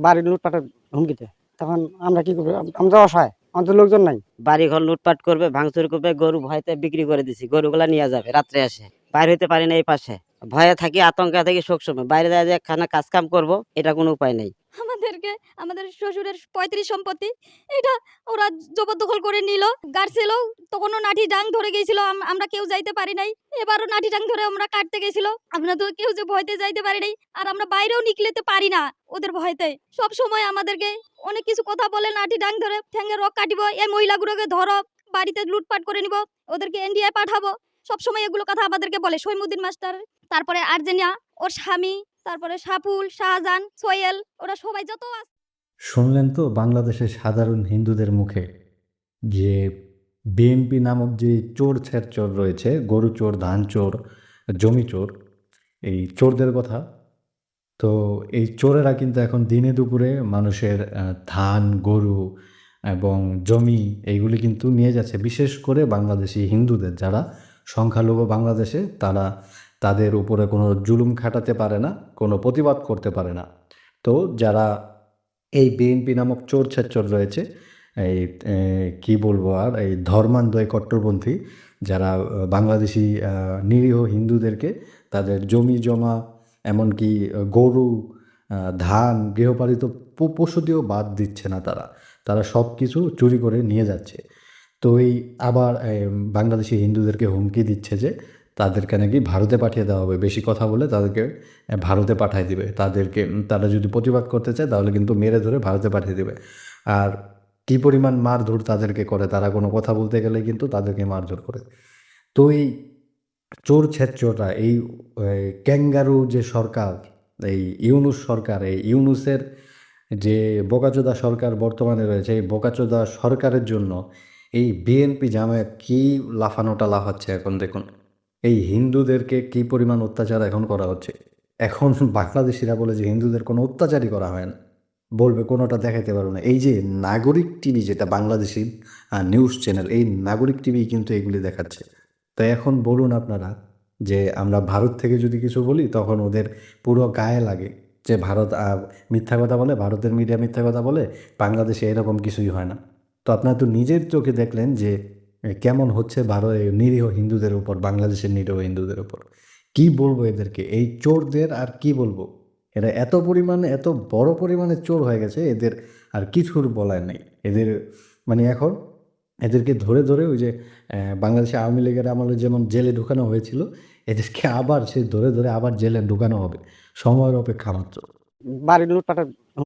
বাড়ির লুটপাটের হুমকিতে। তখন আমরা কি করবো? আমরা অসহায়, আমাদের লোকজন নাই। বাড়িঘর লুটপাট করবে, ভাঙচুর করবে, গরু ভয়তে বিক্রি করে দিছি, গরুগুলা নিয়ে যাবে রাত্রে আসে। বাইরে হইতে পারি না, এই পাশে ভয়ে থাকি, আতঙ্কে থাকি সবসময়। বাইরে যায় যে খানা কাজ কাম করবো, এটা কোনো উপায় নেই। আমাদেরকে আমাদের শ্বশুরের 35 সম্পত্তি এটা ওরা জবরদখল করে নিল। গাড়ছিল তখনও নাঠি ডাং ধরে গেছিল, আমরা কেউ যাইতে পারি নাই। এবারও নাঠি ডাং ধরে আমরা কাটতে গেছিল, আমরা তো কেউ যে ভয়তে যাইতে পারি নাই। আর আমরা বাইরেও নিকলেতে পারি না ওদের ভয়তে। সব সময় আমাদেরকে অনেক কিছু কথা বলে, নাঠি ডাং ধরে ঠ্যাঙ্গে রক কাটিব, এই মহিলাগুলোকে ধরো, বাড়িতে লুটপাট করে নিব, ওদেরকে ইন্ডিয়ায় পাঠাবো। সবসময় এগুলো কথা আমাদেরকে বলে সৈমুদ্দিন মাস্টার, তারপরে আর্জেনিয়া ওর স্বামী, তারপরে সাপুল, শাহজাহান, সোয়েল, ওরা সবাই যত আছে। শুনলেন তো বাংলাদেশের সাধারণ হিন্দুদের মুখে যে বিএনপি নামক যে চোর ছেচর রয়েছে, গরু চোর, ধান চোর, জমি চোর, এই চোরদের কথা। তো এই চোরেরা কিন্তু এখন দিনে দুপুরে মানুষের ধান, গরু এবং জমি এইগুলি কিন্তু নিয়ে যাচ্ছে। বিশেষ করে বাংলাদেশি হিন্দুদের, যারা সংখ্যালঘু বাংলাদেশে, তারা তাদের উপরে কোনো জুলুম খাটাতে পারে না, কোনো প্রতিবাদ করতে পারে না। তো যারা এই বিএনপি নামক চোর ছেচর রয়েছে, এই কি বলবো আর, এই ধর্মান্ধ কট্টরপন্থী, যারা বাংলাদেশি নিরীহ হিন্দুদেরকে তাদের জমি জমা, এমনকি গরু, ধান, গৃহপালিত পশু দিয়েও বাদ দিচ্ছে না। তারা সব কিছু চুরি করে নিয়ে যাচ্ছে। তো এই আবার বাংলাদেশি হিন্দুদেরকে হুমকি দিচ্ছে যে তাদেরকে নাকি ভারতে পাঠিয়ে দেওয়া হবে। বেশি কথা বলে তাদেরকে ভারতে পাঠিয়ে দিবে। তারা যদি প্রতিবাদ করতে চায় তাহলে কিন্তু মেরে ধরে ভারতে পাঠিয়ে দেবে। আর কী পরিমাণ মারধর তাদেরকে করে, তারা কোনো কথা বলতে গেলে কিন্তু তাদেরকে মারধর করে। তো এই চোর ছেচররা, এই ক্যাঙ্গারু যে সরকার, এই ইউনূস সরকার, এই ইউনূসের যে বোকাচোদা সরকার বর্তমানে রয়েছে, এই বোকাচোদা সরকারের জন্য এই বিএনপি জামায়াত কী লাফানোটা লাফাচ্ছে এখন দেখুন। এই হিন্দুদেরকে কী পরিমাণ অত্যাচার এখন করা হচ্ছে। এখন বাংলাদেশিরা বলে যে হিন্দুদের কোনো অত্যাচারই করা হয় না, বলবে কোনোটা দেখাইতে পারবে না। এই যে নাগরিক টিভি, যেটা বাংলাদেশি নিউজ চ্যানেল, এই নাগরিক টিভি কিন্তু এগুলি দেখাচ্ছে। তো এখন বলুন আপনারা যে আমরা ভারত থেকে যদি কিছু বলি তখন ওদের পুরো গায়ে লাগে যে ভারত মিথ্যা কথা বলে, ভারতের মিডিয়া মিথ্যা কথা বলে, বাংলাদেশে এরকম কিছুই হয় না। তো আপনারা তো নিজের চোখে দেখলেন যে কেমন হচ্ছে নিরীহ হিন্দুদের উপর, বাংলাদেশের নিরীহ হিন্দুদের উপর। কি বলবো এদেরকে, এই চোরদের আর কি বলবো? এরা এত পরিমাণে, এত বড় পরিমাণে চোর হয়ে গেছে, এদের আর কিছুর বলার নেই। এদের মানে এখন এদেরকে ধরে ধরে ওই যে বাংলাদেশে আওয়ামী লীগের আমলে যেমন জেলে ঢুকানো হয়েছিল, এদেরকে আবার সে ধরে ধরে আবার জেলে ঢুকানো হবে। সময়ের অপেক্ষা মাত্র। বাড়ির লুটপাটের